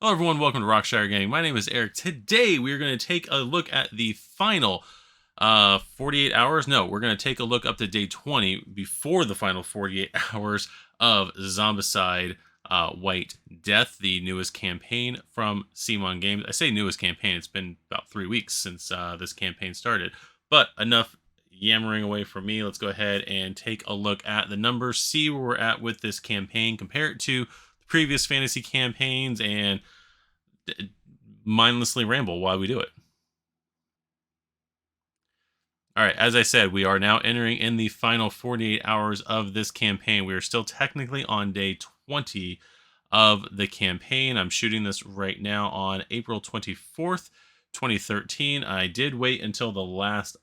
Hello, everyone. Welcome to Rockshire Gang. My name is Eric. Today, we're going to take a look at the final 48 hours. No, we're going to take a look up to day 20 before the final 48 hours of Zombicide White Death, the newest campaign from CMON Games. I say newest campaign. It's been about 3 weeks since this campaign started. But enough yammering away from me. Let's go ahead and take a look at the numbers, see where we're at with this campaign, compare it to previous fantasy campaigns, and mindlessly ramble while we do it. All right, as I said, we are now entering in the final 48 hours of this campaign. We are still technically on day 20 of the campaign. I'm shooting this right now on April 24th, 2013. I did wait until the last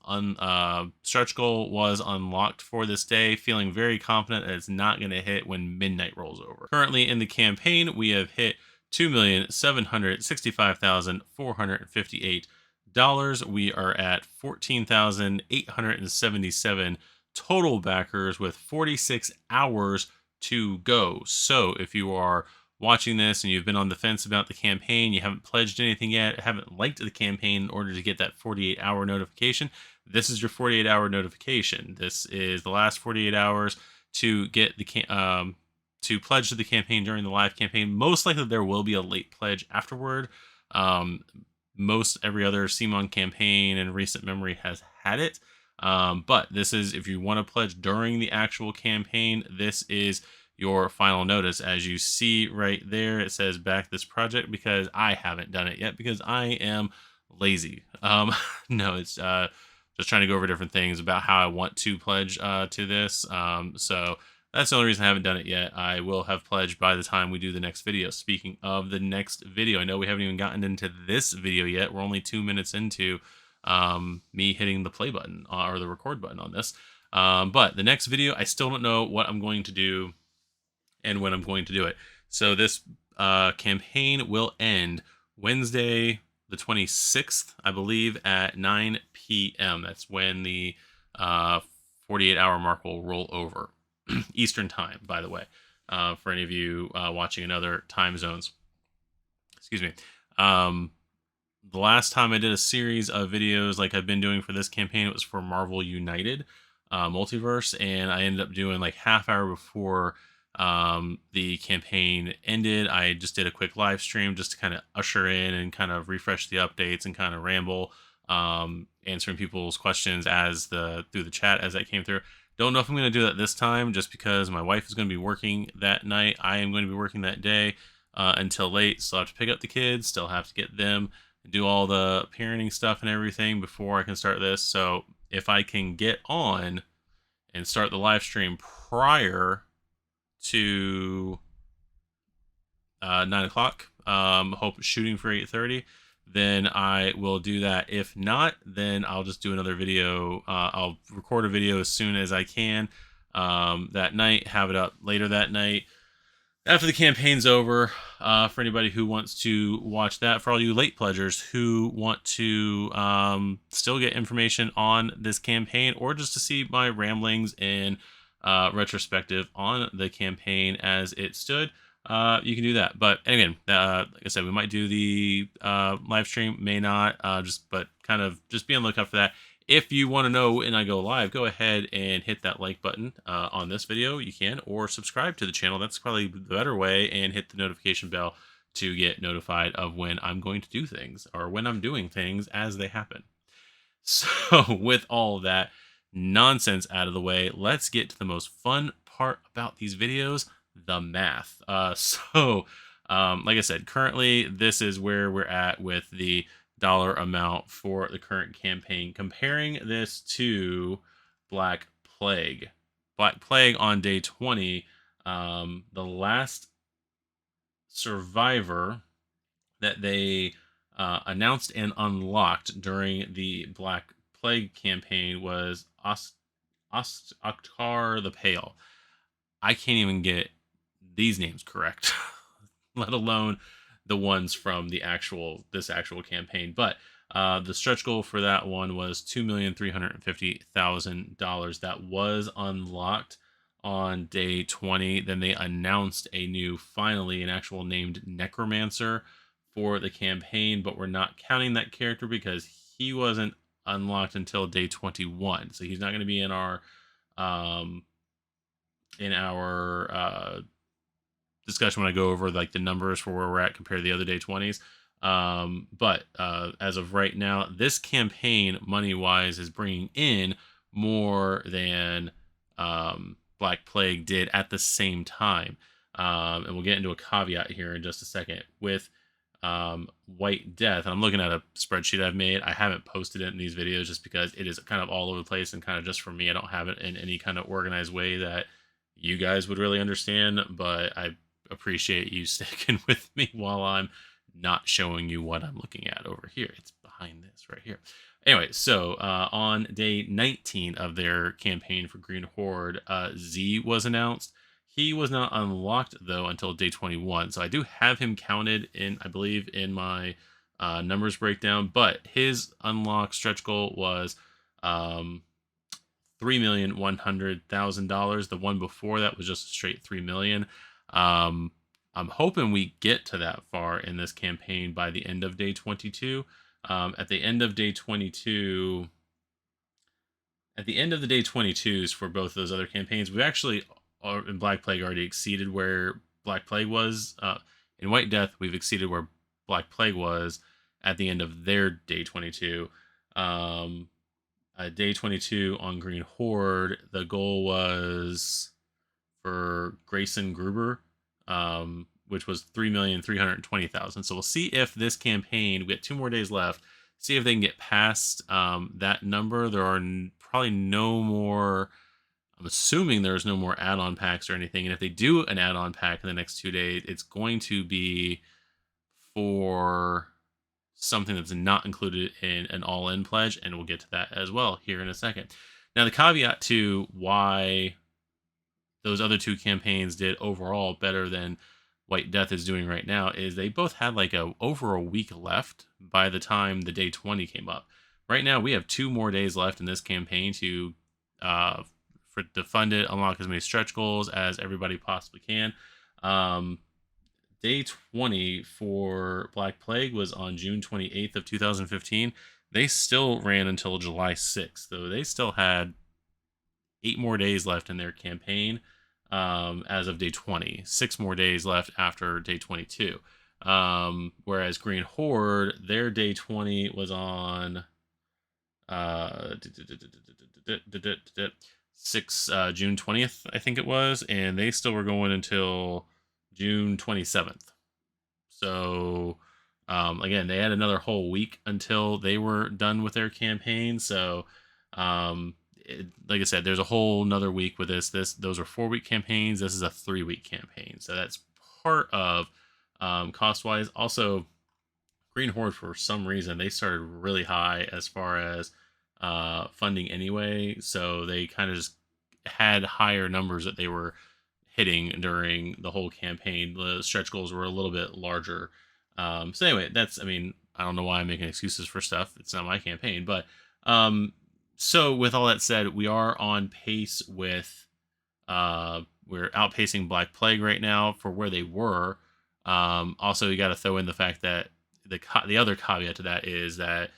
stretch goal was unlocked for this day, feeling very confident that it's not going to hit when midnight rolls over. Currently in the campaign, we have hit $2,765,458. We are at 14,877 total backers with 46 hours to go. So if you are watching this and you've been on the fence about the campaign, you haven't pledged anything yet, haven't liked the campaign in order to get that 48-hour notification, this is your 48-hour notification. This is the last 48 hours to get the to pledge to the campaign during the live campaign. Most likely there will be a late pledge afterward. Most every other CMON campaign in recent memory has had it. But this is, if you want to pledge during the actual campaign, this is your final notice. As you see right there, it says back this project, because I haven't done it yet because I am lazy. No, it's just trying to go over different things about how I want to pledge to this. So that's the only reason I haven't done it yet. I will have pledged by the time we do the next video. Speaking of the next video, I know we haven't even gotten into this video yet. We're only 2 minutes into me hitting the play button or the record button on this. But the next video, I still don't know what I'm going to do and when I'm going to do it. So this campaign will end Wednesday, the 26th, I believe, at 9 p.m. That's when the 48-hour mark will roll over. Eastern time, by the way, for any of you watching in other time zones. Excuse me. The last time I did a series of videos like I've been doing for this campaign, it was for Marvel United Multiverse, and I ended up doing like half hour before the campaign ended. I just did a quick live stream just to kind of usher in and kind of refresh the updates and kind of ramble, answering people's questions through the chat as that came through. Don't know if I'm going to do that this time, just because my wife is going to be working that night. I am going to be working that day until late. Still have to pick up the kids, still have to get them, do all the parenting stuff and everything before I can start this. So if I can get on and start the live stream prior to 9 o'clock, hope shooting for 8:30, then I will do that. If not, then I'll just do another video. I'll record a video as soon as I can that night, have it up later that night after the campaign's over, for anybody who wants to watch that. For all you late pledgers who want to still get information on this campaign, or just to see my ramblings in retrospective on the campaign as it stood, you can do that. But again, like I said, we might do the live stream, may not, but kind of just be on the lookout for that. If you want to know when I go live, go ahead and hit that like button on this video. You can, or subscribe to the channel. That's probably the better way, and hit the notification bell to get notified of when I'm going to do things, or when I'm doing things as they happen. So with all that nonsense out of the way, let's get to the most fun part about these videos, the math. Like I said, currently this is where we're at with the dollar amount for the current campaign. Comparing this to Black Plague. Black Plague on day 20, the last survivor that they announced and unlocked during the Black Plague campaign was Oktar the Pale. I can't even get these names correct, let alone the ones from this actual campaign. But the stretch goal for that one was $2,350,000. That was unlocked on day 20. Then they announced finally an actual named necromancer for the campaign, but we're not counting that character because he wasn't unlocked until day 21. So he's not going to be um, in our discussion when I go over like the numbers for where we're at compared to the other day 20s. But as of right now, this campaign, money wise, is bringing in more than Black Plague did at the same time. And we'll get into a caveat here in just a second with White Death. And I'm looking at a spreadsheet I've made. I haven't posted it in these videos just because it is kind of all over the place and kind of just for me. I don't have it in any kind of organized way that you guys would really understand, but I appreciate you sticking with me while I'm not showing you what I'm looking at over here. It's behind this right here. Anyway, so on day 19 of their campaign for Green Horde, Z was announced. He was not unlocked, though, until day 21. So I do have him counted in, I believe, in my numbers breakdown. But his unlock stretch goal was $3,100,000. The one before that was just a straight 3 million. I'm hoping we get to that far in this campaign by the end of day 22. At the end of day 22, at the end of the day 22s for both of those other campaigns, we actually in Black Plague already exceeded where Black Plague was. In White Death, we've exceeded where Black Plague was at the end of their day 22. Day 22 on Green Horde, the goal was for Grayson Gruber, which was 3,320,000. So we'll see if this campaign, we got 2 more days left, see if they can get past that number. There are probably no more, I'm assuming there's no more add-on packs or anything. And if they do an add-on pack in the next 2 days, it's going to be for something that's not included in an all-in pledge. And we'll get to that as well here in a second. Now, the caveat to why those other 2 campaigns did overall better than White Death is doing right now is they both had like over a week left by the time the day 20 came up. Right now, we have 2 more days left in this campaign to fund it, unlock as many stretch goals as everybody possibly can. Day 20 for Black Plague was on June 28th of 2015. They still ran until July 6th, though they still had 8 more days left in their campaign as of day 20. 6 more days left after day 22. Whereas Green Horde, their day 20 was on June 20th, I think it was, and they still were going until June 27th. So again, they had another whole week until they were done with their campaign. So like I said, there's a whole another week with this. Those are 4-week campaigns. This is a 3-week campaign. So that's part of cost-wise. Also, Green Horde, for some reason, they started really high as far as funding anyway. So they kind of just had higher numbers that they were hitting during the whole campaign. The stretch goals were a little bit larger. So anyway, I don't know why I'm making excuses for stuff. It's not my campaign. But so with all that said, we are on pace with, we're outpacing Black Plague right now for where they were. Also, you got to throw in the fact that the other caveat to that is that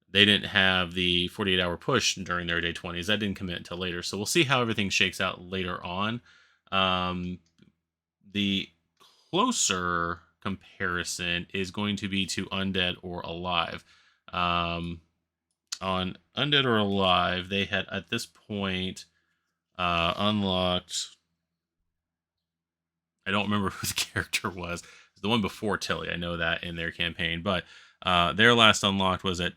they didn't have the 48-hour push during their day 20s. That didn't commit until later. So we'll see how everything shakes out later on. The closer comparison is going to be to Undead or Alive. On Undead or Alive, they had at this point unlocked, I don't remember who the character was. It's the one before Tilly. I know that in their campaign, but their last unlocked was at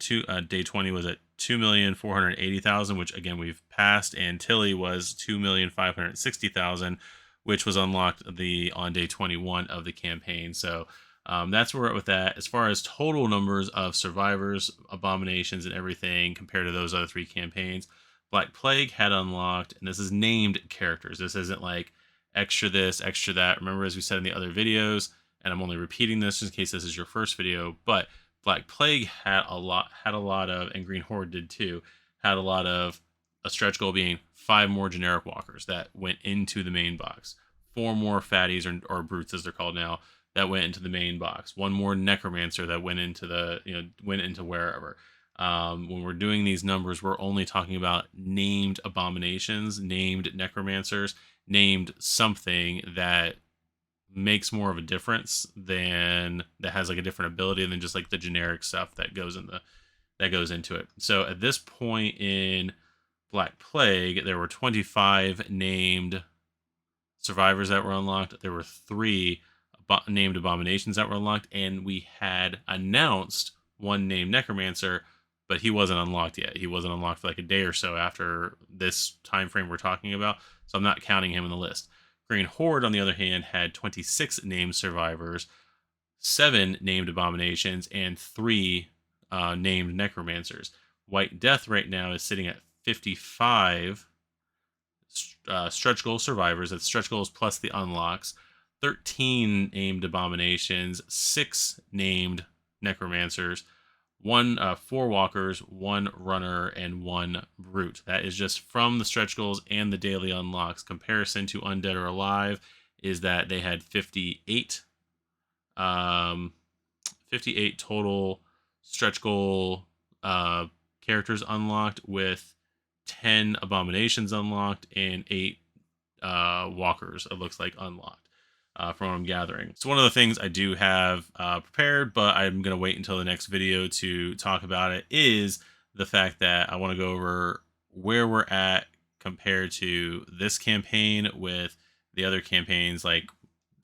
day 20 was at 2,480,000, which again we've passed, and Tilly was 2,560,000, which was unlocked on day 21 of the campaign. So that's where we're at with that. As far as total numbers of survivors, abominations, and everything compared to those other 3 campaigns, Black Plague had unlocked, and this is named characters. This isn't like extra this, extra that. Remember, as we said in the other videos, and I'm only repeating this in case this is your first video, but Black Plague had a lot of, and Green Horde did too, had a lot of a stretch goal being 5 more generic walkers that went into the main box, 4 more fatties or brutes as they're called now, that went into the main box, one more necromancer that went into the, went into wherever. When we're doing these numbers, we're only talking about named abominations, named necromancers, named something that makes more of a difference, than that has like a different ability than just like the generic stuff that goes into it. So at this point in Black Plague, there were 25 named survivors that were unlocked. There were 3 named abominations that were unlocked, and we had announced one named necromancer, but he wasn't unlocked yet. He wasn't unlocked for like a day or so after this time frame we're talking about, so I'm not counting him in the list. Green Horde, on the other hand, had 26 named survivors, 7 named abominations, and 3 named necromancers. White Death right now is sitting at 55 stretch goal survivors. That's stretch goals plus the unlocks. 13 named abominations, 6 named necromancers, 4 walkers, 1 runner, and 1 brute. That is just from the stretch goals and the daily unlocks. Comparison to Undead or Alive is that they had 58 total stretch goal characters unlocked, with 10 abominations unlocked and 8 walkers, it looks like, unlocked, from what I'm gathering. So one of the things I do have prepared, but I'm going to wait until the next video to talk about it, is the fact that I want to go over where we're at compared to this campaign with the other campaigns, like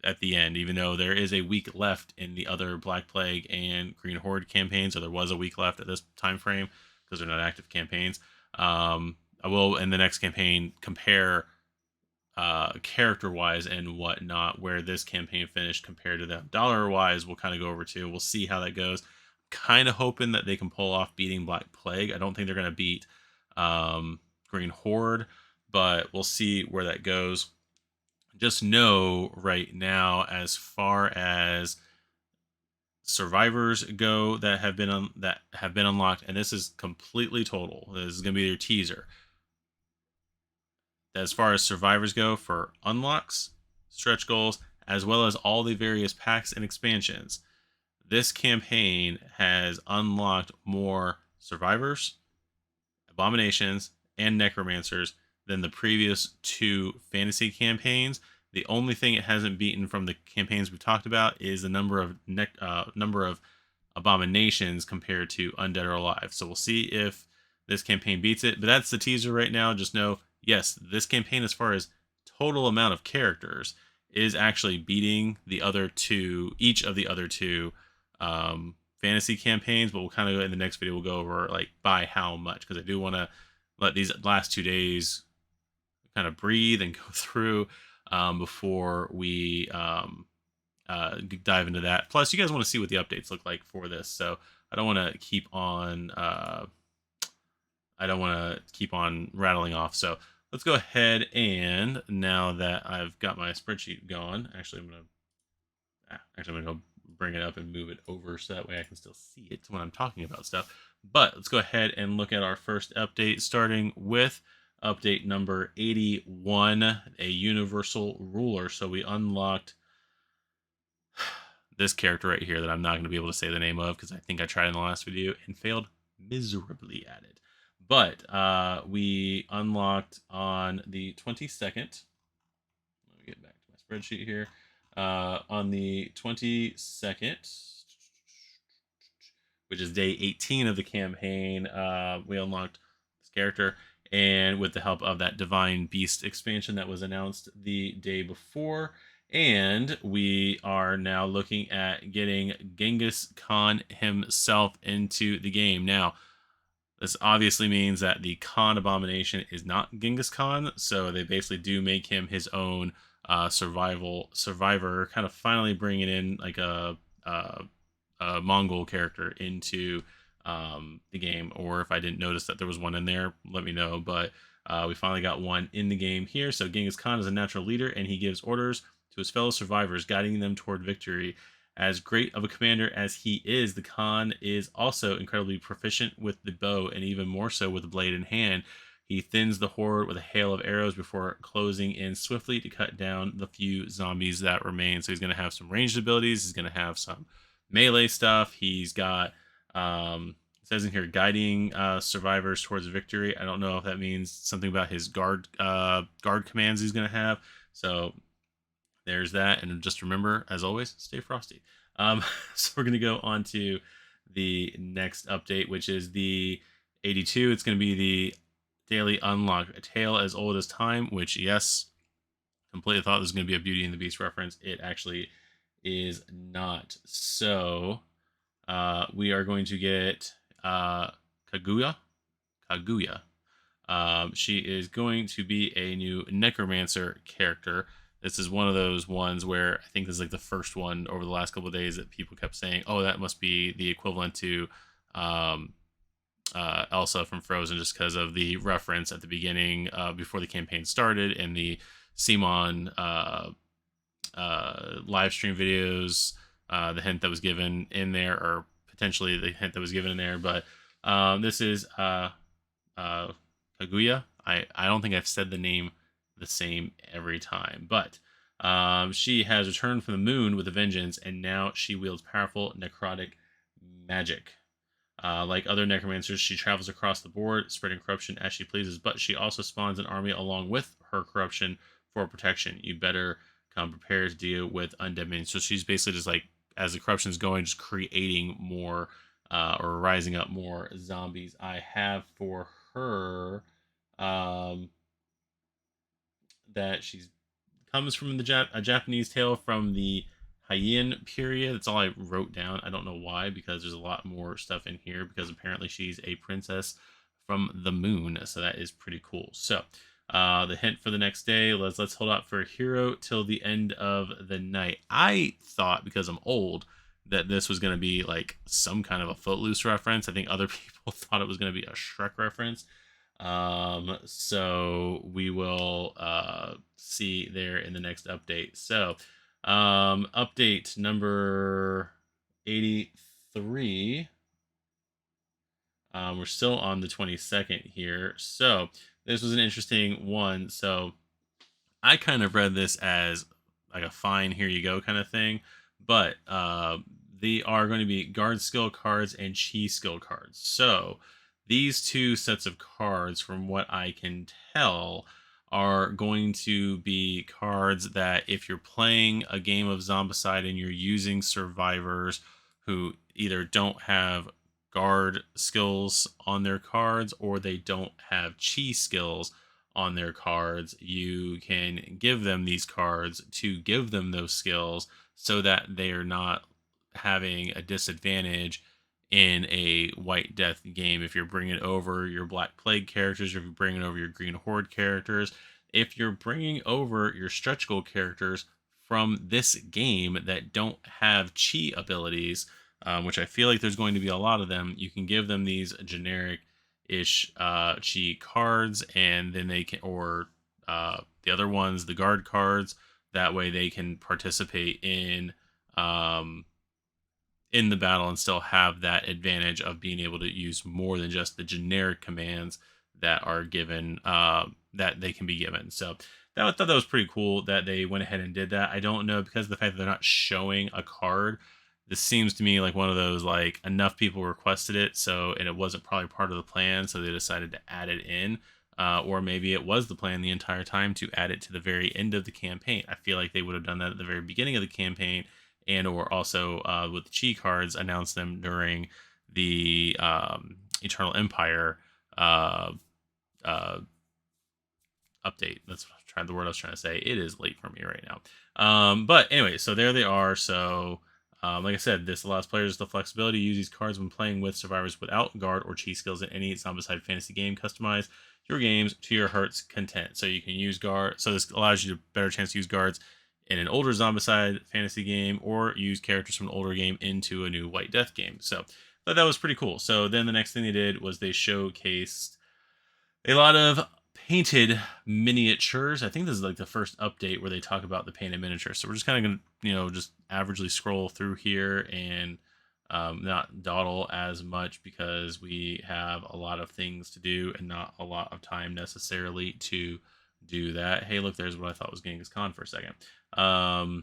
at the end, even though there is a week left in the other Black Plague and Green Horde campaigns, or there was a week left at this time frame because they're not active campaigns. I will, in the next campaign, compare character-wise and whatnot, where this campaign finished compared to them. Dollar-wise, we'll kind of go over too. We'll see how that goes. Kind of hoping that they can pull off beating Black Plague. I don't think they're going to beat Green Horde, but we'll see where that goes. Just know right now, as far as survivors go that have been unlocked, and this is completely total. This is going to be your teaser. As far as survivors go for unlocks, stretch goals, as well as all the various packs and expansions, this campaign has unlocked more survivors, abominations, and necromancers than the previous 2 fantasy campaigns. The only thing it hasn't beaten from the campaigns we've talked about is the number of abominations compared to Undead or Alive. So we'll see if this campaign beats it. But that's the teaser right now. Just know, yes, this campaign, as far as total amount of characters, is actually beating the other 2, each of the other 2 fantasy campaigns. But we'll kind of, in the next video, we'll go over like by how much, because I do want to let these last 2 days kind of breathe and go through before we dive into that. Plus, you guys want to see what the updates look like for this, so I don't want to keep on rattling off. So let's go ahead, and now that I've got my spreadsheet going, actually I'm gonna go bring it up and move it over so that way I can still see it when I'm talking about stuff. But let's go ahead and look at our first update, starting with update number 81, a universal ruler. So we unlocked this character right here that I'm not going to be able to say the name of because I think I tried in the last video and failed miserably at it. But we unlocked on the 22nd. Let me get back to my spreadsheet here. On the 22nd, which is day 18 of the campaign, we unlocked this character, and with the help of that Divine Beast expansion that was announced the day before. And we are now looking at getting Genghis Khan himself into the game. Now, this obviously means that the Khan abomination is not Genghis Khan, so they basically do make him his own survivor, kind of finally bringing in like a Mongol character into the game. Or if I didn't notice that there was one in there, let me know. But we finally got one in the game here. So Genghis Khan is a natural leader, and he gives orders to his fellow survivors, guiding them toward victory. As great of a commander as he is, the Khan is also incredibly proficient with the bow, and even more so with the blade in hand, He thins the horde with a hail of arrows before closing in swiftly to cut down the few zombies that remain. So he's going to have some ranged abilities. He's going to have some melee stuff. He's got, it says in here, guiding survivors towards victory. I don't know if that means something about his guard commands he's going to have. So there's that. And just remember, as always, stay frosty. So we're going to go on to the next update, which is the 82. It's going to be the daily unlock, a tale as old as time, which, yes, completely thought this was going to be a Beauty and the Beast reference. It actually is not. So we are going to get Kaguya. She is going to be a new necromancer character. This is one of those ones where I think this is like the first one over the last couple of days that people kept saying, oh, that must be the equivalent to Elsa from Frozen, just because of the reference at the beginning before the campaign started and the CMON live stream videos, the hint that was given in there, or potentially the hint that was given in there. But this is Kaguya. I don't think I've said the name the same every time, but she has returned from the moon with a vengeance, and now she wields powerful necrotic magic. Like other necromancers, she travels across the board, spreading corruption as she pleases, but she also spawns an army along with her corruption for protection. You better come prepared to deal with undead minions. So she's basically just like, as the corruption is going, just creating more or rising up more zombies. I have for her that she's comes from a Japanese tale from the Heian period. That's all I wrote down. I don't know why, because there's a lot more stuff in here, because apparently she's a princess from the moon. So that is pretty cool. So the hint for the next day, let's hold out for a hero till the end of the night. I thought, because I'm old, that this was going to be like some kind of a Footloose reference. I think other people thought it was going to be a Shrek reference. So we will see there in the next update. So update number 83. We're still on the 22nd here. So this was an interesting one. So I kind of read this as like a fine, here you go kind of thing. But they are going to be guard skill cards and chi skill cards. So these two sets of cards, from what I can tell, are going to be cards that if you're playing a game of Zombicide and you're using survivors who either don't have guard skills on their cards or they don't have chi skills on their cards, you can give them these cards to give them those skills so that they are not having a disadvantage in a White Death game. If you're bringing over your Black Plague characters, or if you're bringing over your Green Horde characters, if you're bringing over your stretch goal characters from this game that don't have chi abilities, which I feel like there's going to be a lot of them, you can give them these generic-ish chi cards, and then they can, or the other ones, the guard cards. That way they can participate in the battle and still have that advantage of being able to use more than just the generic commands that are given, that they can be given. So I thought that was pretty cool that they went ahead and did that. I don't know, because of the fact that they're not showing a card, this seems to me like one of those, like, enough people requested it, so, and it wasn't probably part of the plan, so they decided to add it in. Or maybe it was the plan the entire time to add it to the very end of the campaign. I feel like they would have done that at the very beginning of the campaign, and or also with the chi cards, announce them during the Eternal Empire update. That's the word I was trying to say. It is late for me right now. But anyway, so there they are. So like I said, this allows players the flexibility to use these cards when playing with survivors without guard or chi skills in any Zombicide fantasy game. Customize your games to your heart's content. So you can use guard. So this allows you a better chance to use guards in an older Zombicide fantasy game, or use characters from an older game into a new White Death game. So I thought that was pretty cool. So then the next thing they did was they showcased a lot of painted miniatures. I think this is like the first update where they talk about the painted miniatures. So we're just kind of going to, just averagely scroll through here and not dawdle as much because we have a lot of things to do and not a lot of time necessarily to do that. Hey, look, there's what I thought was Genghis Khan for a second. So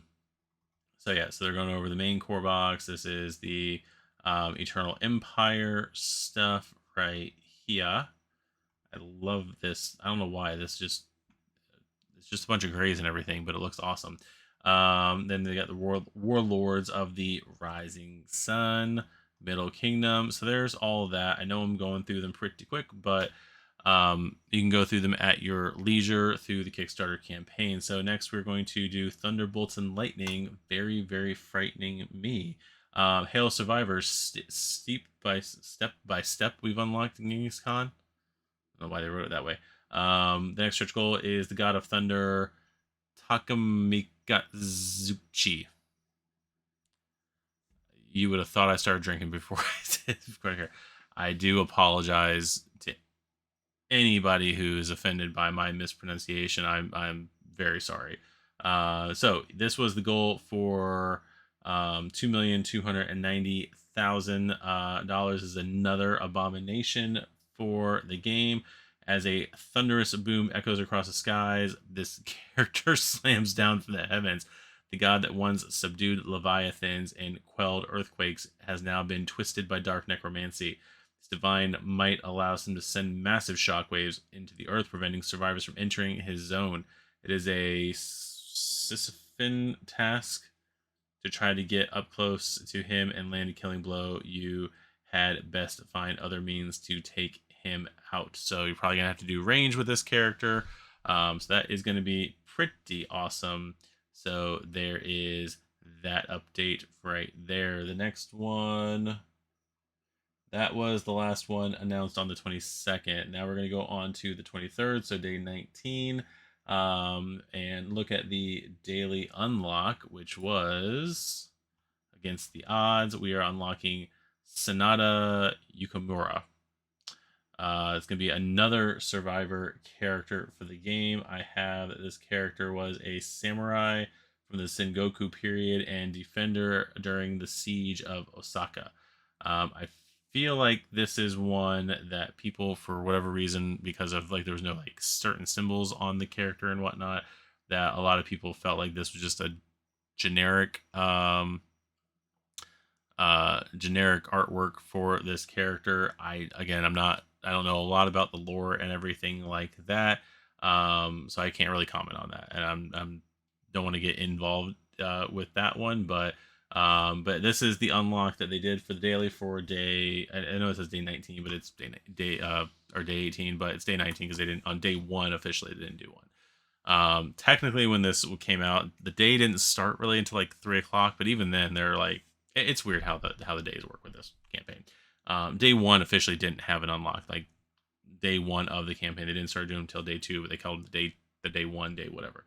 yeah, so they're going over the main core box. This is the Eternal Empire stuff right here. I love this. I don't know why. It's just a bunch of grays and everything, but it looks awesome. Then they got the warlords of the Rising Sun, Middle Kingdom. So there's all of that. I know I'm going through them pretty quick, but you can go through them at your leisure through the Kickstarter campaign. So next we're going to do Thunderbolts and Lightning. Very, very frightening me. Hail Survivors, step by step, we've unlocked in Genghis Khan. I don't know why they wrote it that way. The next stretch goal is the God of Thunder, Takamikazuchi. You would have thought I started drinking before I did. I do apologize to anybody who's offended by my mispronunciation. I'm very sorry. So this was the goal for $2,290,000 is another abomination for the game. As a thunderous boom echoes across the skies, this character slams down from the heavens. The god that once subdued leviathans and quelled earthquakes has now been twisted by dark necromancy. His divine might allows him to send massive shockwaves into the earth, preventing survivors from entering his zone. It is a Sisyphean task to try to get up close to him and land a killing blow. You had best find other means to take him out. So you're probably gonna have to do range with this character. So that is going to be pretty awesome. So there is that update right there. The next one, that was the last one announced on the 22nd. Now we're going to go on to the 23rd, so day 19, and look at the daily unlock, which was against the odds. We are unlocking Sanada Yukimura. It's going to be another survivor character for the game. I have this character was a samurai from the Sengoku period and defender during the siege of Osaka. I feel like this is one that people, for whatever reason, because of like there was no like certain symbols on the character and whatnot, that a lot of people felt like this was just a generic generic artwork for this character. I don't know a lot about the lore and everything like that, so I can't really comment on that, and I'm don't want to get involved with that one. But this is the unlock that they did for the daily for day. I know it says day 19, but it's day 18, but it's day 19 because they didn't on day one officially they didn't do one. Technically, when this came out, the day didn't start really until like 3 o'clock, but even then they're like, it's weird how the days work with this campaign. Day one officially didn't have an unlock. Like day one of the campaign, they didn't start doing until day two, but they called it the day one, day whatever.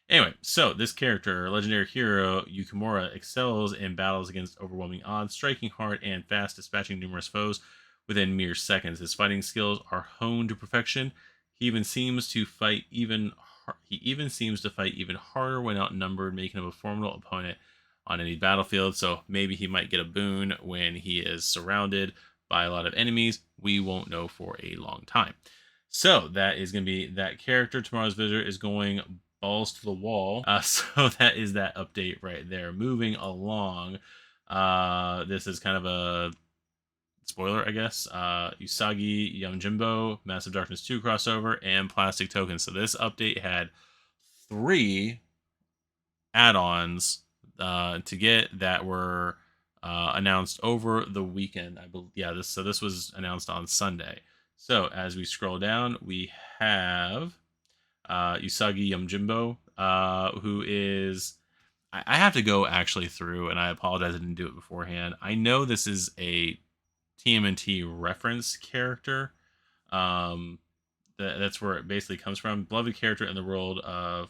Anyway, so this character, legendary hero Yukimura, excels in battles against overwhelming odds, striking hard and fast, dispatching numerous foes within mere seconds. His fighting skills are honed to perfection. He even seems to fight even harder when outnumbered, making him a formidable opponent on any battlefield. So maybe he might get a boon when he is surrounded by a lot of enemies. We won't know for a long time. So that is going to be that character. Tomorrow's visitor is going balls to the wall. So that is that update right there. Moving along. This is kind of a spoiler, I guess. Usagi Yojimbo, Massive Darkness 2 crossover, and Plastic Tokens. So this update had 3 add-ons to get that were announced over the weekend. I believe, yeah. This was announced on Sunday. So as we scroll down, we have Usagi Yojimbo, who is. I have to go actually through, and I apologize I didn't do it beforehand. I know this is a TMNT reference character. That's where it basically comes from. Beloved character in the world of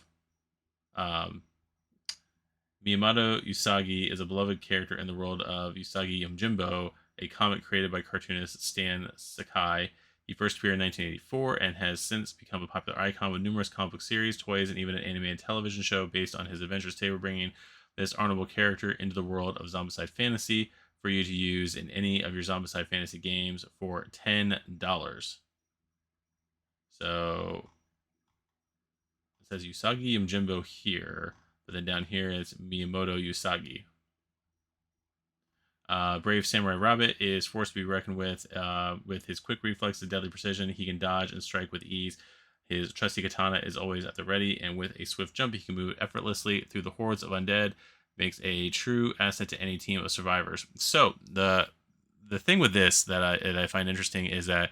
Miyamoto Usagi is a beloved character in the world of Usagi Yojimbo, a comic created by cartoonist Stan Sakai. He first appeared in 1984 and has since become a popular icon with numerous comic book series, toys, and even an animated television show based on his adventures. Today we're bringing this honorable character into the world of Zombicide fantasy. for you to use in any of your Zombicide fantasy games for $10. So it says Usagi Yojimbo here, but then down here it's Miyamoto Usagi. Brave Samurai Rabbit is forced to be reckoned with. With his quick reflex and deadly precision, he can dodge and strike with ease. His trusty katana is always at the ready, and with a swift jump, he can move effortlessly through the hordes of undead. Makes a true asset to any team of survivors. So the thing with this that I find interesting is that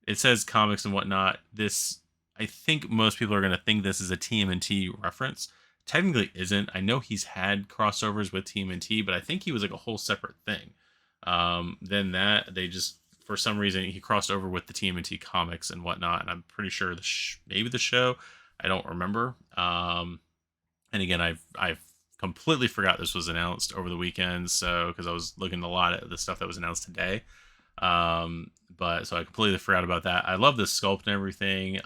it says comics and whatnot. This, I think most people are going to think this is a TMNT reference. Technically isn't. I know he's had crossovers with TMNT, but I think he was like a whole separate thing. Then that they just, for some reason, he crossed over with the TMNT comics and whatnot, and I'm pretty sure maybe the show. I don't remember. And again, I've completely forgot this was announced over the weekend, so because I was looking a lot at the stuff that was announced today. But so I completely forgot about that. I love the sculpt and everything.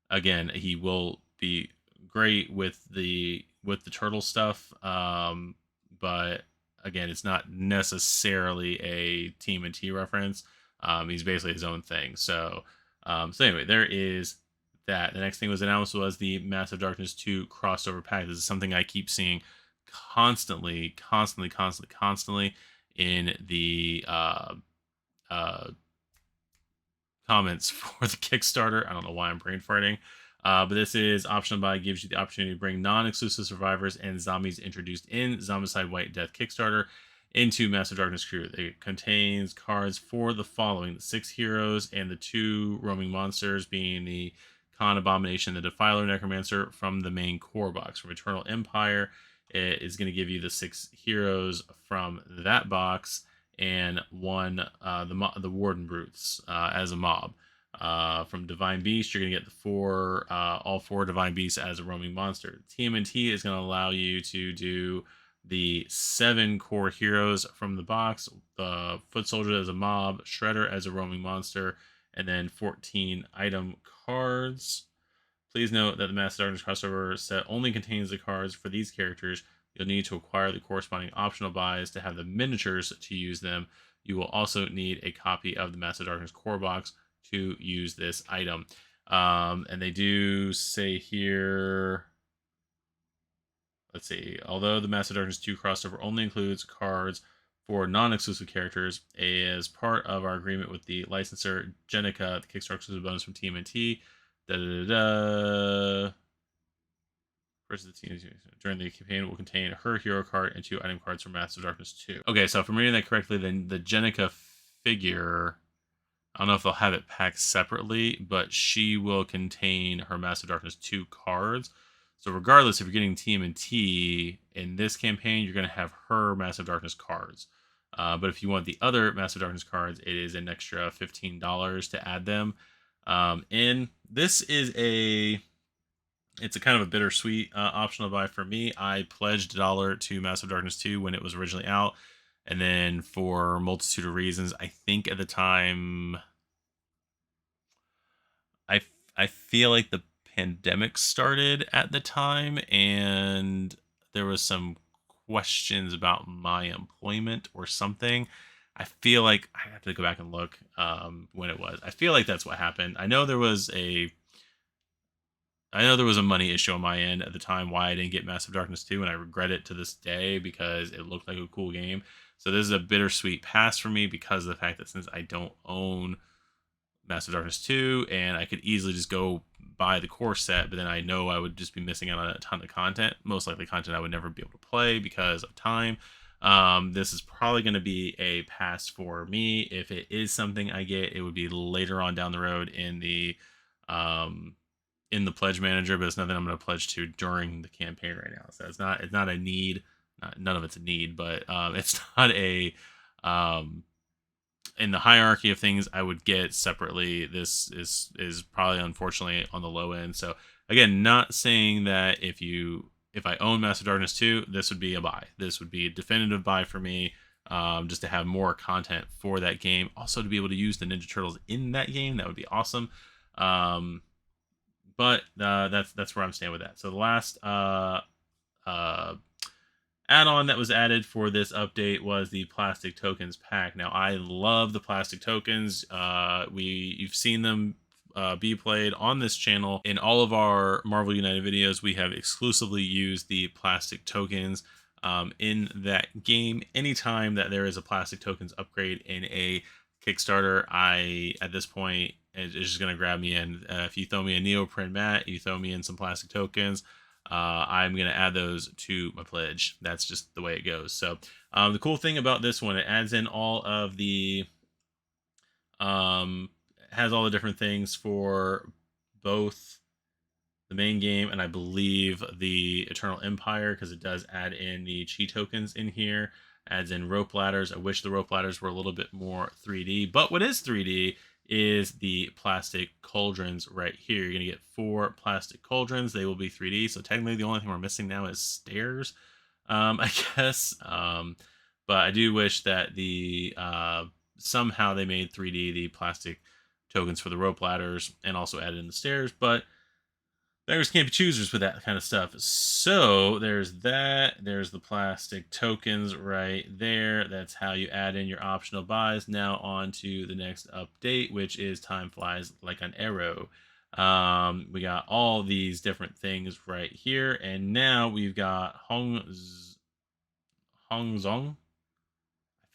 Again, he will be great with the turtle stuff. But again, it's not necessarily a TMNT reference. He's basically his own thing. So anyway, there is that. The next thing was announced was the Massive Darkness 2 crossover pack. This is something I keep seeing constantly in the comments for the Kickstarter. I don't know why I'm brain farting. But this is optional buy, gives you the opportunity to bring non-exclusive survivors and zombies introduced in Zombicide White Death Kickstarter into Massive Darkness Crew. It contains cards for the following: the 6 heroes and the 2 roaming monsters, being the Khan Abomination, the Defiler Necromancer from the main core box. From Eternal Empire, it is going to give you the 6 heroes from that box and the Warden Brutes as a mob. From Divine Beast, you're going to get all 4 Divine Beasts as a roaming monster. TMNT is going to allow you to do the 7 core heroes from the box, the Foot Soldier as a mob, Shredder as a roaming monster, and then 14 item cards. Please note that the Master Darkness crossover set only contains the cards for these characters. You'll need to acquire the corresponding optional buys to have the miniatures to use them. You will also need a copy of the Master Darkness core box to use this item. And they do say here, let's see, although the Master Darkness 2 crossover only includes cards for non-exclusive characters, as part of our agreement with the licensor Jenica, the Kickstarter exclusive bonus from TMNT, versus the team during the campaign will contain her hero card and 2 item cards from Master Darkness 2. Okay, so if I'm reading that correctly, then the Jenica figure, I don't know if they'll have it packed separately, but she will contain her Master Darkness 2 cards. So regardless, if you're getting TMNT in this campaign, you're going to have her Massive Darkness cards. But if you want the other Massive Darkness cards, it is an extra $15 to add them. And this is it's a kind of a bittersweet optional buy for me. I pledged $1 to Massive Darkness 2 when it was originally out. And then for a multitude of reasons, I think at the time, I feel like the pandemic started at the time, and there was some questions about my employment or something. I feel like I have to go back and look when it was. I feel like that's what happened. I know there was a money issue on my end at the time why I didn't get Massive Darkness 2, and I regret it to this day because it looked like a cool game. So this is a bittersweet pass for me because of the fact that since I don't own Massive Darkness 2, and I could easily just go buy the core set, but then I know I would just be missing out on a ton of content, most likely content I would never be able to play because of time. This is probably going to be a pass for me. If it is something I get, it would be later on down the road in the pledge manager, but it's nothing I'm going to pledge to during the campaign right now. So it's not a need. None of it's a need, but it's not a in the hierarchy of things I would get separately. This is probably unfortunately on the low end. So again, not saying that if I own Master Darkness 2, this would be a buy. This would be a definitive buy for me, just to have more content for that game. Also to be able to use the Ninja Turtles in that game, that would be awesome. But that's where I'm staying with that. So the last add-on that was added for this update was the plastic tokens pack. Now, I love the plastic tokens. You've seen them be played on this channel. In all of our Marvel United videos, we have exclusively used the plastic tokens in that game. Anytime that there is a plastic tokens upgrade in a Kickstarter, at this point, it's just going to grab me in. If you throw me a neoprene mat, you throw me in some plastic tokens, I'm going to add those to my pledge. That's just the way it goes. So the cool thing about this one, it adds in all of the, has all the different things for both the main game and I believe the Eternal Empire, because it does add in the chi tokens in here, adds in rope ladders. I wish the rope ladders were a little bit more 3D, but what is 3D is the plastic cauldrons right here. You're going to get 4 plastic cauldrons. They will be 3D, so technically the only thing we're missing now is stairs, I guess. But I do wish that the somehow they made 3D the plastic tokens for the rope ladders and also added in the stairs, but beggars can't be choosers with that kind of stuff. So there's that. There's the plastic tokens right there. That's how you add in your optional buys. Now on to the next update, which is Time Flies Like an Arrow. We got all these different things right here. And now we've got Hong Zong. I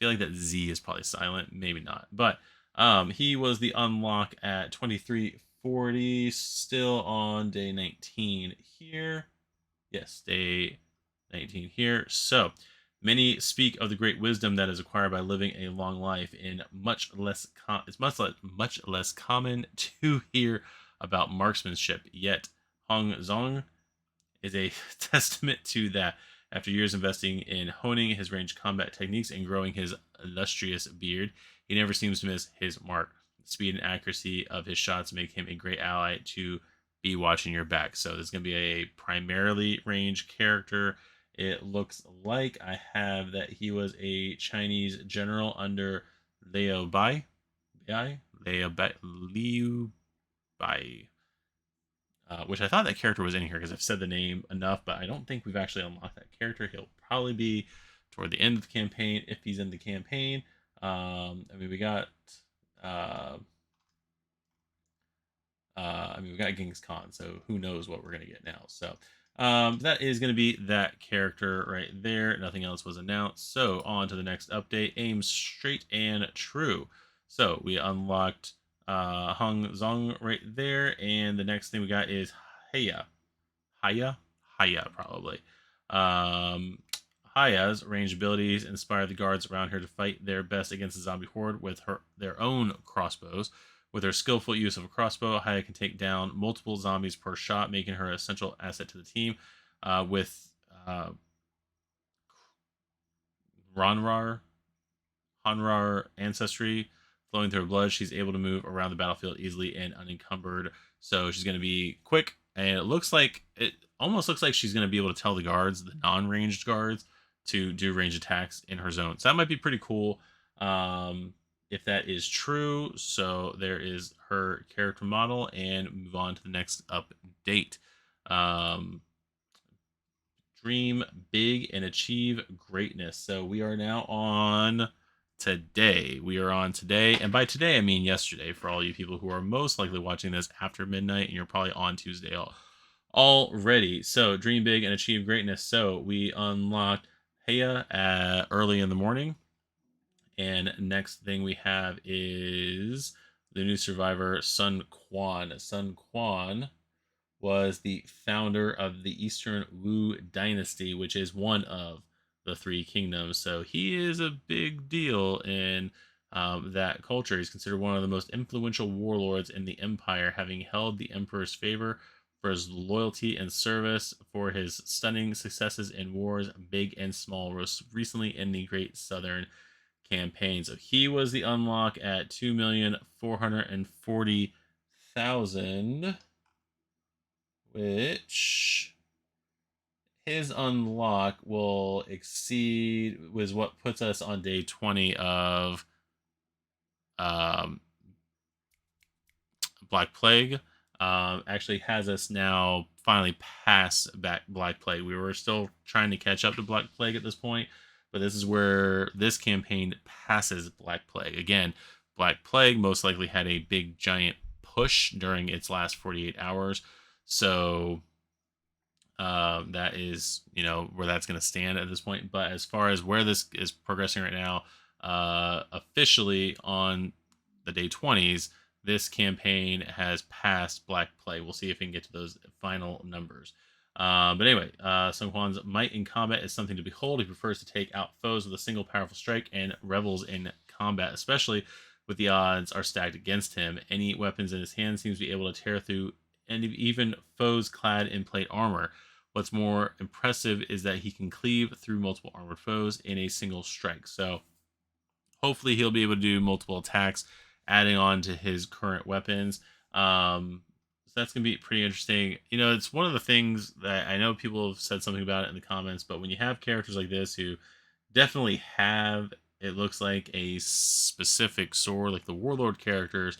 feel like that Z is probably silent. Maybe not. But he was the unlock at 2340, still on day 19 here. Yes, day 19 here. So many speak of the great wisdom that is acquired by living a long life. In it's much less common to hear about marksmanship. Yet Hong Zong is a testament to that. After years investing in honing his ranged combat techniques and growing his illustrious beard, he never seems to miss his mark. The speed and accuracy of his shots make him a great ally to be watching your back. So this is going to be a primarily ranged character. It looks like I have that he was a Chinese general under Liu Bai. Liu Bai. Which I thought that character was in here because I've said the name enough, but I don't think we've actually unlocked that character. He'll probably be toward the end of the campaign if he's in the campaign. We got we got Genghis Khan, so who knows what we're gonna get now. So that is gonna be that character right there. Nothing else was announced. So on to the next update. Aim straight and true. So we unlocked Hong Zong right there, and the next thing we got is Haya probably. Haya's ranged abilities inspire the guards around her to fight their best against the zombie horde with their own crossbows. With her skillful use of a crossbow, Haya can take down multiple zombies per shot, making her an essential asset to the team. With Hanrar ancestry flowing through her blood, she's able to move around the battlefield easily and unencumbered. So she's going to be quick, and it almost looks like she's going to be able to tell the guards, the non-ranged guards, to do range attacks in her zone. So that might be pretty cool if that is true. So there is her character model, and move on to the next update. Dream big and achieve greatness. So we are now on today. And by today I mean yesterday for all you people who are most likely watching this after midnight, and you're probably on Tuesday already. So dream big and achieve greatness. So we unlocked Heya early in the morning, and next thing we have is the new survivor, Sun Quan. Sun Quan was the founder of the Eastern Wu Dynasty, which is one of the 3 kingdoms. So he is a big deal in that culture. He's considered one of the most influential warlords in the empire, having held the emperor's favor for his loyalty and service, for his stunning successes in wars, big and small, most recently in the Great Southern Campaign. So he was the unlock at 2,440,000, which his unlock will exceed, was what puts us on day 20 of Black Plague. actually has us now finally past back Black Plague. We were still trying to catch up to Black Plague at this point, but this is where this campaign passes Black Plague. Again, Black Plague most likely had a big giant push during its last 48 hours. So that is, where that's going to stand at this point. But as far as where this is progressing right now, officially on the day 20s, this campaign has passed Black Plague. We'll see if we can get to those final numbers. But anyway, Sun Quan's might in combat is something to behold. He prefers to take out foes with a single powerful strike and revels in combat, especially with the odds are stacked against him. Any weapons in his hand seems to be able to tear through and even foes clad in plate armor. What's more impressive is that he can cleave through multiple armored foes in a single strike. So hopefully he'll be able to do multiple attacks, adding on to his current weapons. So that's going to be pretty interesting. It's one of the things that I know people have said something about it in the comments, but when you have characters like this who definitely have, it looks like, a specific sword, like the Warlord characters,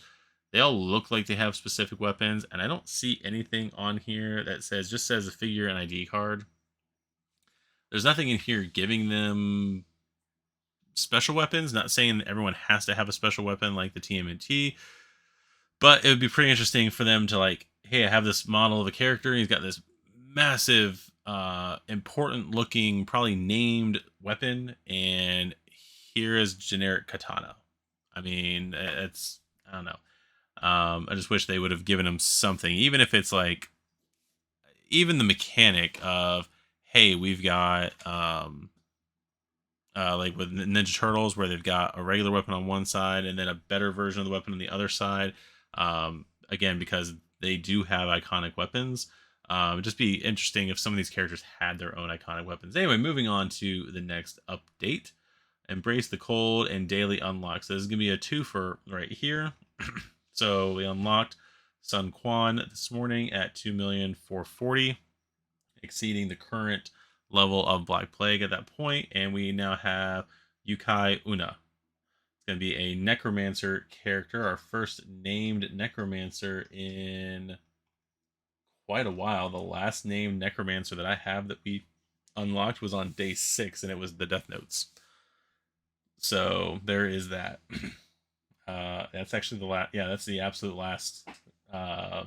they all look like they have specific weapons, and I don't see anything on here that just says a figure and ID card. There's nothing in here giving them special weapons. Not saying that everyone has to have a special weapon like the TMNT, but it would be pretty interesting for them to, like, hey, I have this model of a character, and he's got this massive, important looking, probably named weapon, and here is generic katana. I mean, I don't know. I just wish they would have given him something, even if it's like, even the mechanic of, hey, we've got like with Ninja Turtles, where they've got a regular weapon on one side and then a better version of the weapon on the other side. Again, because they do have iconic weapons. It'd just be interesting if some of these characters had their own iconic weapons. Anyway, moving on to the next update. Embrace the Cold and Daily Unlock. So this is going to be a twofer right here. So we unlocked Sun Quan this morning at 2,440,000, exceeding the current level of Black Plague at that point, and we now have Yukai Una. It's going to be a Necromancer character, our first named Necromancer in quite a while. The last named Necromancer that I have that we unlocked was on day 6, and it was the Death Notes. So there is that. That's actually the last. Yeah, that's the absolute last. No,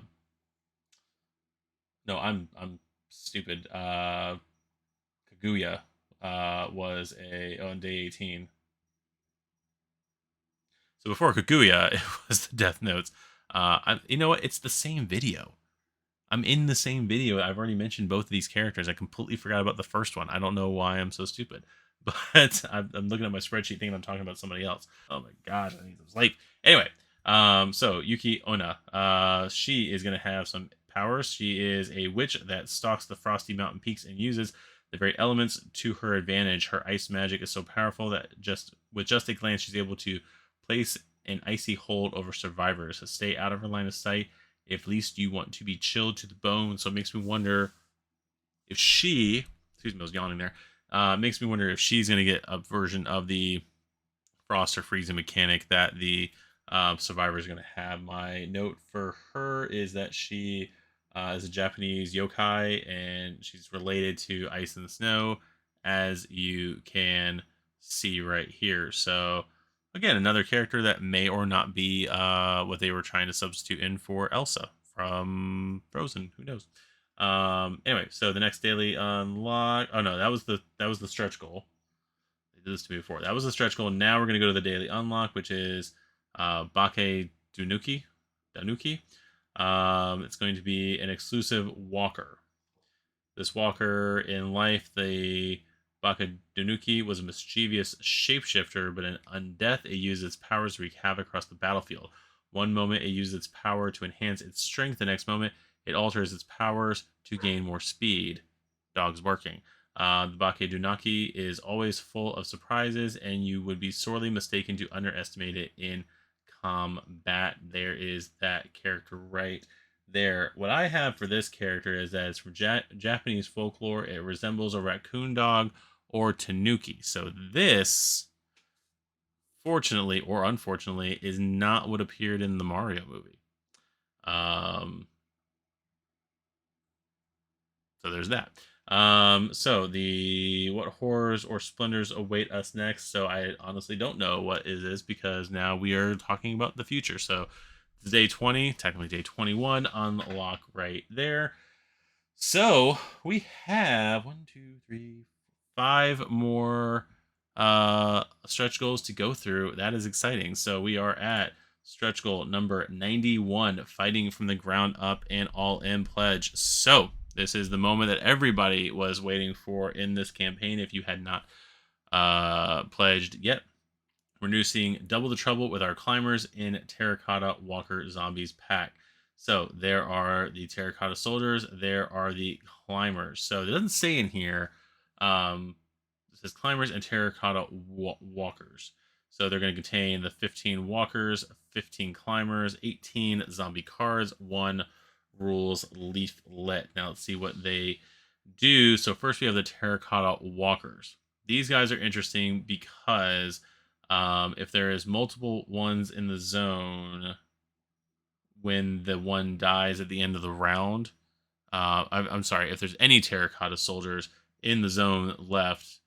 I'm stupid. Kaguya was on day 18. So before Kaguya, it was the Death Notes. You know what? It's the same video. I'm in the same video. I've already mentioned both of these characters. I completely forgot about the first one. I don't know why I'm so stupid. But I'm looking at my spreadsheet thinking I'm talking about somebody else. Oh my gosh, I need some sleep. Anyway, so Yuki Ona, she is going to have some powers. She is a witch that stalks the frosty mountain peaks and uses the very elements to her advantage. Her ice magic is so powerful that with just a glance, she's able to place an icy hold over survivors. So stay out of her line of sight if least you want to be chilled to the bone. So it makes me wonder if she, excuse me, I was yawning there. Makes me wonder if she's going to get a version of the frost or freezing mechanic that the survivor is going to have. My note for her is that she is a Japanese yokai, and she's related to ice and snow, as you can see right here. So again, another character that may or not be what they were trying to substitute in for Elsa from Frozen. Who knows? Anyway, so the next daily unlock. Oh no, that was the stretch goal. They did this to me before. That was the stretch goal. Now we're gonna go to the daily unlock, which is Bake Danuki. It's going to be an exclusive walker. This walker in life, the Bake Danuki, was a mischievous shapeshifter, but in undeath, it used its powers to wreak havoc across the battlefield. One moment, it used its power to enhance its strength. The next moment, it alters its powers to gain more speed. Dogs barking. The Bake Dunaki is always full of surprises, and you would be sorely mistaken to underestimate it in combat. There is that character right there. What I have for this character is that it's from Japanese folklore. It resembles a raccoon dog or tanuki. So this, fortunately or unfortunately, is not what appeared in the Mario movie. So there's that. So the what horrors or splendors await us next? So I honestly don't know what it is because now we are talking about the future. So it's day 20, technically day 21, unlock right there. So we have one, two, three, five more stretch goals to go through. That is exciting. So we are at stretch goal number 91, fighting from the ground up and all in pledge. So this is the moment that everybody was waiting for in this campaign. If you had not pledged yet, we're new seeing double the trouble with our climbers in Terracotta Walker Zombies pack. So there are the Terracotta Soldiers, there are the climbers. So it doesn't say in here, it says climbers and Terracotta Walkers. So they're going to contain the 15 walkers, 15 climbers, 18 zombie cards, 1 rules leaflet. Now let's see what they do. So first we have the Terracotta Walkers. These guys are interesting because if there is multiple ones in the zone when the one dies at the end of the round, I'm sorry, if there's any Terracotta Soldiers in the zone left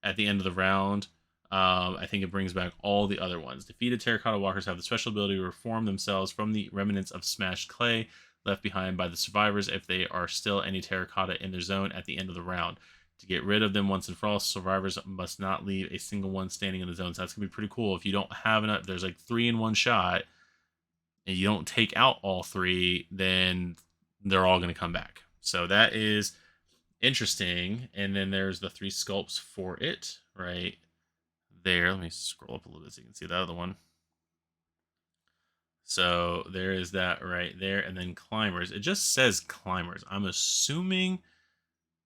at the end of the round, I think it brings back all the other ones. Defeated Terracotta Walkers have the special ability to reform themselves from the remnants of smashed clay left behind by the survivors if they are still any Terracotta in their zone at the end of the round. To get rid of them once and for all, survivors must not leave a single one standing in the zone. So that's going to be pretty cool. If you don't have enough, there's like 3 in one shot, and you don't take out all 3, then they're all going to come back. So that is interesting. And then there's the 3 sculpts for it right there. Let me scroll up a little bit so you can see the other one. So there is that right there. And then climbers. It just says climbers. I'm assuming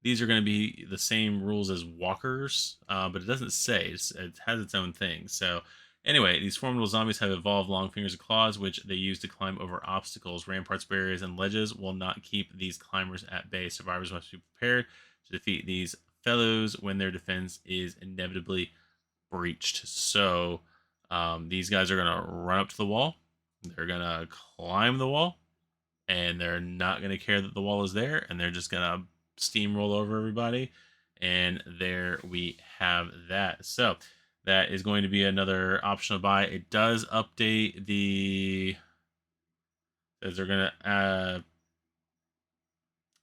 these are going to be the same rules as walkers, but it doesn't say. It has its own thing. So anyway, these formidable zombies have evolved long fingers and claws, which they use to climb over obstacles. Ramparts, barriers, and ledges will not keep these climbers at bay. Survivors must be prepared to defeat these fellows when their defense is inevitably breached. So these guys are going to run up to the wall. They're going to climb the wall, and they're not going to care that the wall is there, and they're just going to steamroll over everybody. And there we have that. So that is going to be another optional buy. It does update the, as they're going to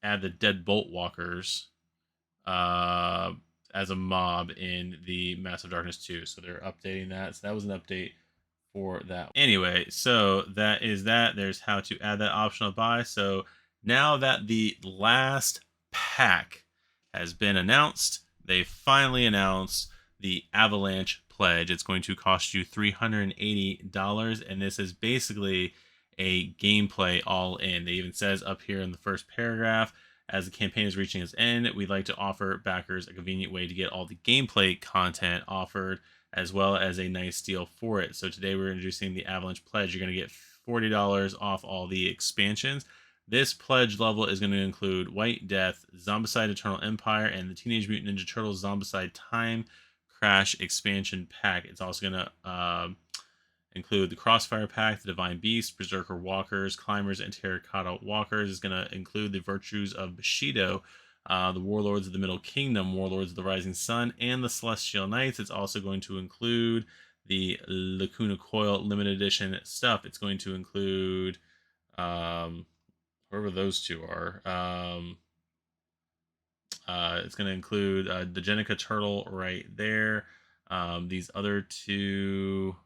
add the deadbolt walkers as a mob in the Massive Darkness 2. So they're updating that. So that was an update for that. Anyway, so that is that. There's how to add that optional buy. So now that the last pack has been announced, they finally announced the Avalanche Pledge. It's going to cost you $380, and this is basically a gameplay all in. They even says up here in the first paragraph, as the campaign is reaching its end, we'd like to offer backers a convenient way to get all the gameplay content offered, as well as a nice deal for it. So today we're introducing the Avalanche Pledge. You're going to get $40 off all the expansions. This pledge level is going to include White Death, Zombicide Eternal Empire, and the Teenage Mutant Ninja Turtles Zombicide Time Crash expansion pack. It's also going to include the Crossfire pack, the Divine Beast, Berserker Walkers, Climbers, and Terracotta Walkers. It's going to include the Virtues of Bushido, the Warlords of the Middle Kingdom, Warlords of the Rising Sun, and the Celestial Knights. It's also going to include the Lacuna Coil limited edition stuff. It's going to include whoever those two are. It's going to include the Jenica Turtle right there. These other two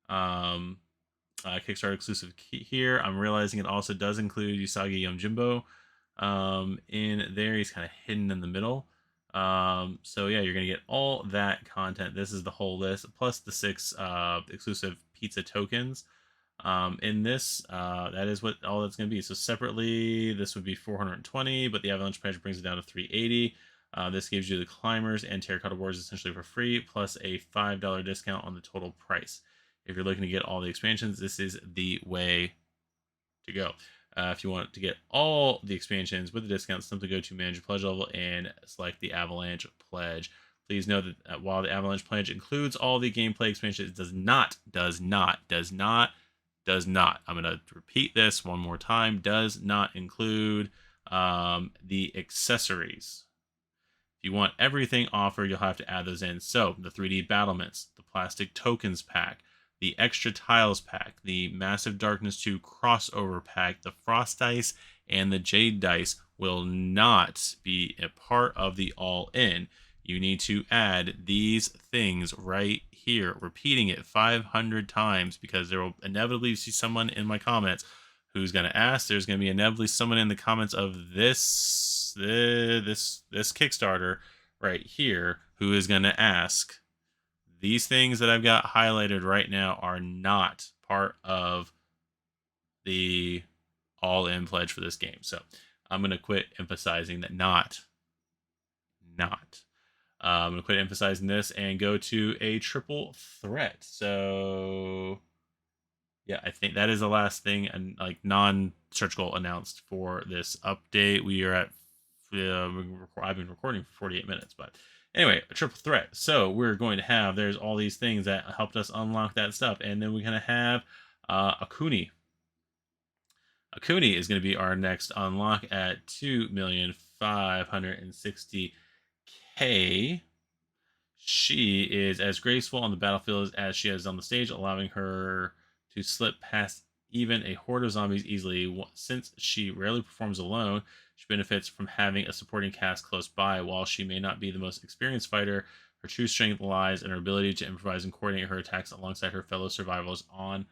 Kickstarter exclusive here. I'm realizing it also does include Usagi Yojimbo in there. He's kind of hidden in the middle. So yeah, you're going to get all that content. This is the whole list, plus the 6 exclusive pizza tokens. In this, that is what all that's going to be. So separately, this would be 420, but the Avalanche Pledge brings it down to 380. This gives you the Climbers and Terracotta Wars essentially for free, plus a $5 discount on the total price. If you're looking to get all the expansions, this is the way to go. If you want to get all the expansions with the discount, simply go to Manage Your Pledge level and select the Avalanche Pledge. Please note that while the Avalanche Pledge includes all the gameplay expansions, it does not, I'm going to repeat this one more time, does not include the accessories. If you want everything offered, you'll have to add those in. So the 3D battlements, the plastic tokens pack, the extra tiles pack, the massive darkness 2 crossover pack, the frost dice, and the jade dice will not be a part of the all-in. You need to add these things right here, repeating it 500 times, because there will inevitably be someone in my comments who's going to ask. There's going to be inevitably someone in the comments of this Kickstarter right here who is going to ask. These things that I've got highlighted right now are not part of the all-in pledge for this game. So I'm going to quit emphasizing that not. I'm going to quit emphasizing this and go to a triple threat. So yeah, I think that is the last thing and like non-stretch goal announced for this update. We are at I've been recording for 48 minutes, but anyway, a triple threat. So we're going to have, there's all these things that helped us unlock that stuff, and then we're going to have Akuni. Akuni is going to be our next unlock at 2,560,000. She is as graceful on the battlefield as she is on the stage, allowing her to slip past even a horde of zombies easily. Since she rarely performs alone, she benefits from having a supporting cast close by. While she may not be the most experienced fighter, her true strength lies in her ability to improvise and coordinate her attacks alongside her fellow survivors on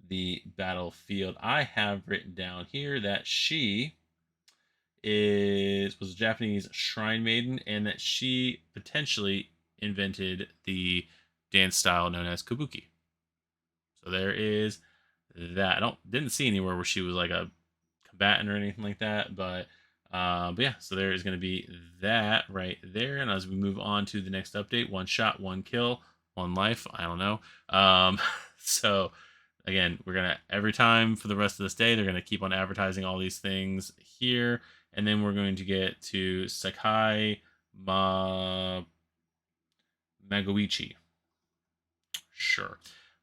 the battlefield. I have written down here that she was a Japanese shrine maiden, and that she potentially invented the dance style known as kabuki. So there is that. Didn't see anywhere where she was like a combatant or anything like that, but yeah, so there is going to be that right there. And as we move on to the next update, 1 shot, 1 kill, 1 life. I don't know. So again, we're gonna, every time for the rest of this day, they're gonna keep on advertising all these things here, and then we're going to get to Sakai Magoichi. Sure.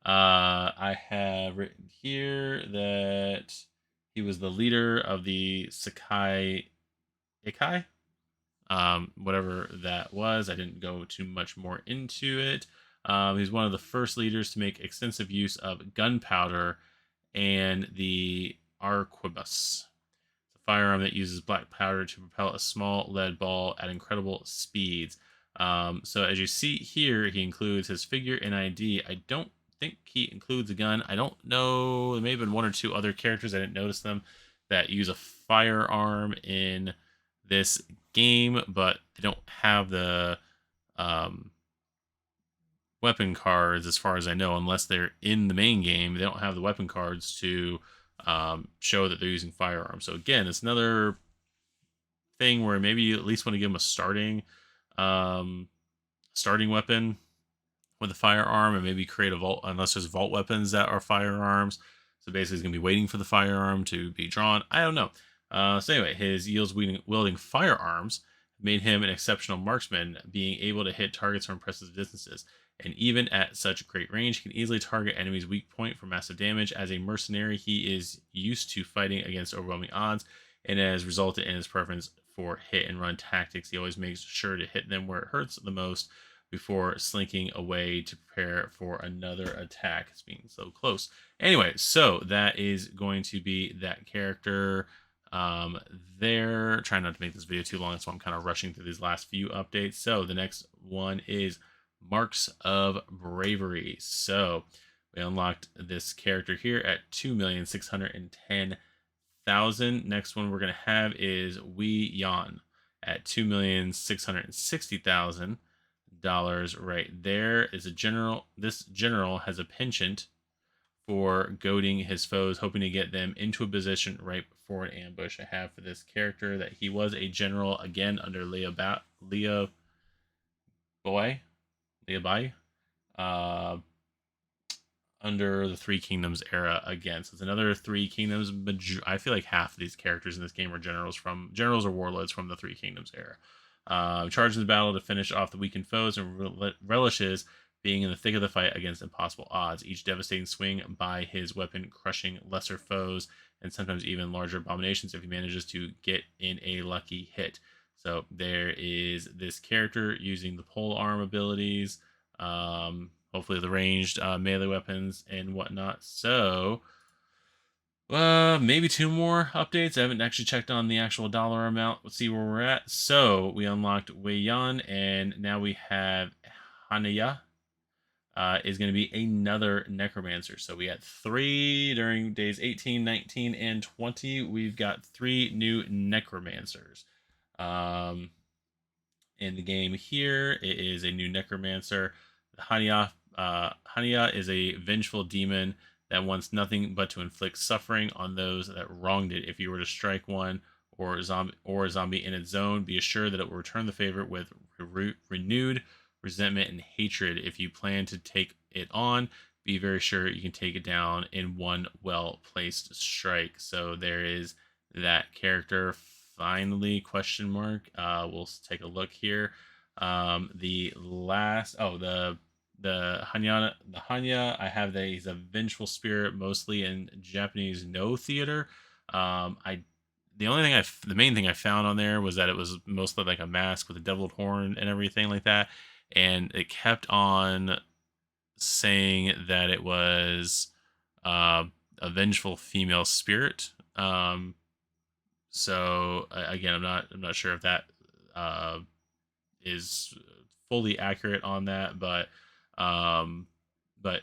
I have written here that he was the leader of the Sakai Ikai. Whatever that was. I didn't go too much more into it. He's one of the first leaders to make extensive use of gunpowder and the arquebus. It's a firearm that uses black powder to propel a small lead ball at incredible speeds. So as you see here, he includes his figure and ID. I don't think he includes a gun. I don't know. There may have been 1 or 2 other characters, I didn't notice them, that use a firearm in this game, but they don't have the weapon cards, as far as I know, unless they're in the main game. They don't have the weapon cards to show that they're using firearms. So again, it's another thing where maybe you at least want to give them a starting weapon with a firearm, and maybe create a vault, unless there's vault weapons that are firearms. So basically, he's going to be waiting for the firearm to be drawn. I don't know. So anyway, his yields wielding firearms made him an exceptional marksman, being able to hit targets from impressive distances. And even at such great range, he can easily target enemies' weak point for massive damage. As a mercenary, he is used to fighting against overwhelming odds, and has resulted in his preference for hit-and-run tactics. He always makes sure to hit them where it hurts the most before slinking away to prepare for another attack. It's being so close. Anyway, so that is going to be that character there. Trying not to make this video too long, so I'm kind of rushing through these last few updates. So the next one is Marks of Bravery. So we unlocked this character here at 2,610,000. Next one we're going to have is Wei Yan at $2,660,000 right there. Is a general. This general has a penchant for goading his foes, hoping to get them into a position right before an ambush. I have for this character that he was a general, again, under Leah Bai, under the Three Kingdoms era again. So it's another Three Kingdoms. I feel like half of these characters in this game are generals or warlords from the Three Kingdoms era. Charges the battle to finish off the weakened foes, and relishes being in the thick of the fight against impossible odds. Each devastating swing by his weapon crushing lesser foes and sometimes even larger abominations if he manages to get in a lucky hit. So there is this character using the pole arm abilities, hopefully the ranged melee weapons and whatnot. So maybe 2 more updates. I haven't actually checked on the actual dollar amount. Let's see where we're at. So we unlocked Wei Yan, and now we have Hanaya. Is going to be another necromancer. So we had 3 during days 18, 19, and 20. We've got 3 new necromancers. In the game here, it is a new necromancer. Hania is a vengeful demon that wants nothing but to inflict suffering on those that wronged it. If you were to strike one or a zombie in its zone, be assured that it will return the favor with renewed resentment and hatred. If you plan to take it on, be very sure you can take it down in one well-placed strike. So there is that character. Finally, question mark. We'll take a look here. The last, the Hanya, I have that he's a vengeful spirit, mostly in Japanese no theater. The main thing I found on there was that it was mostly like a mask with a deviled horn and everything like that, and it kept on saying that it was a vengeful female spirit. So again, I'm not sure if that is fully accurate on that, but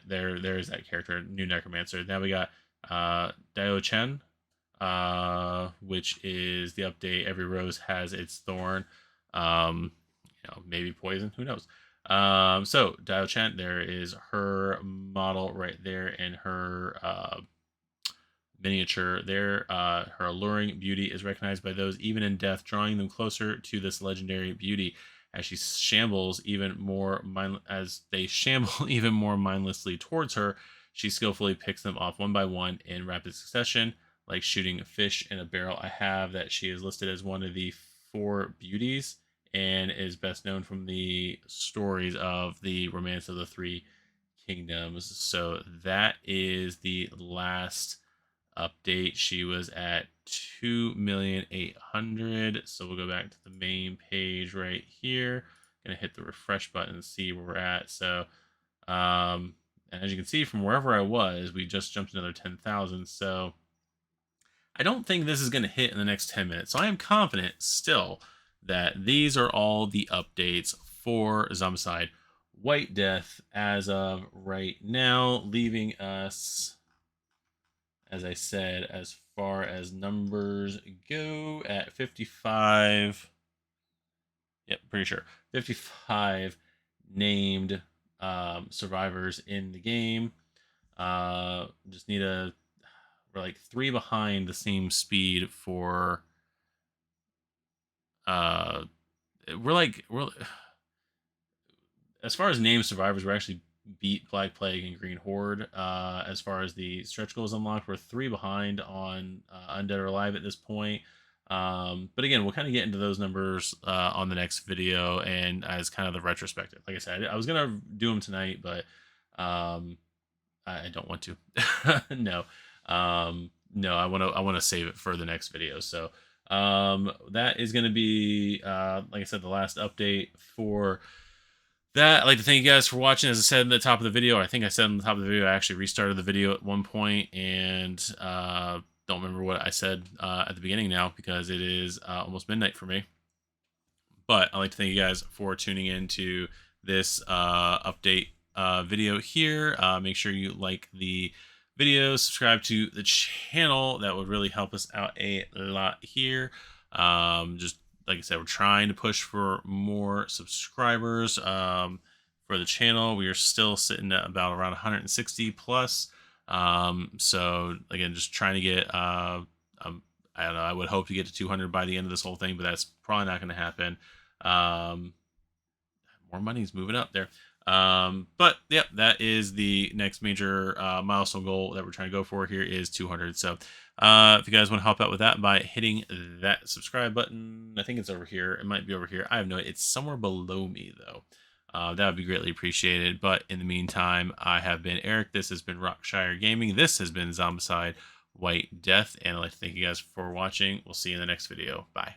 there is that character, new necromancer. Now we got Dio Chen, which is the update. Every rose has its thorn. Maybe poison. Who knows? So Dio Chen, there is her model right there in her miniature there. Her alluring beauty is recognized by those even in death, drawing them closer to this legendary beauty. As they shamble even more mindlessly towards her, she skillfully picks them off one by one in rapid succession, like shooting a fish in a barrel. I have that she is listed as one of the 4 beauties and is best known from the stories of the Romance of the Three Kingdoms. So that is the last update. She was at 2,800,000. So we'll go back to the main page right here. Gonna hit the refresh button and see where we're at. So and as you can see from wherever I was, we just jumped another 10,000. So I don't think this is going to hit in the next 10 minutes. So I am confident still that these are all the updates for Zombicide White Death as of right now, leaving us, as I said, as far as numbers go, at 55. Yep, pretty sure. 55 named survivors in the game. Just need we're like 3 behind the same speed for we're as far as named survivors, we're actually beat Black Plague and Green Horde. As far as the stretch goals unlocked, we're 3 behind on Undead or Alive at this point. But again, we'll kind of get into those numbers on the next video and as kind of the retrospective. Like I said, I was gonna do them tonight, but I don't want to. No, no, I want to save it for the next video. So that is going to be like I said, the last update for that. I'd like to thank you guys for watching. As I said in the top of the video, I think I said in the top of the video, I actually restarted the video at one point and don't remember what I said at the beginning now because it is almost midnight for me. But I'd like to thank you guys for tuning in to this update video here. Make sure you like the video, subscribe to the channel. That would really help us out a lot here. Just like I said, we're trying to push for more subscribers for the channel. We are still sitting at about around 160 plus. So again, just trying to get I don't know, I would hope to get to 200 by the end of this whole thing, but that's probably not going to happen. More money's moving up there. But yeah, that is the next major milestone goal that we're trying to go for here is 200. So if you guys want to help out with that by hitting that subscribe button, I think it's over here. It might be over here. I have no idea. It's somewhere below me though. that would be greatly appreciated. But in the meantime, I have been Eric. This has been Rockshire Gaming. This has been Zombicide White Death. And I'd like to thank you guys for watching. We'll see you in the next video. Bye.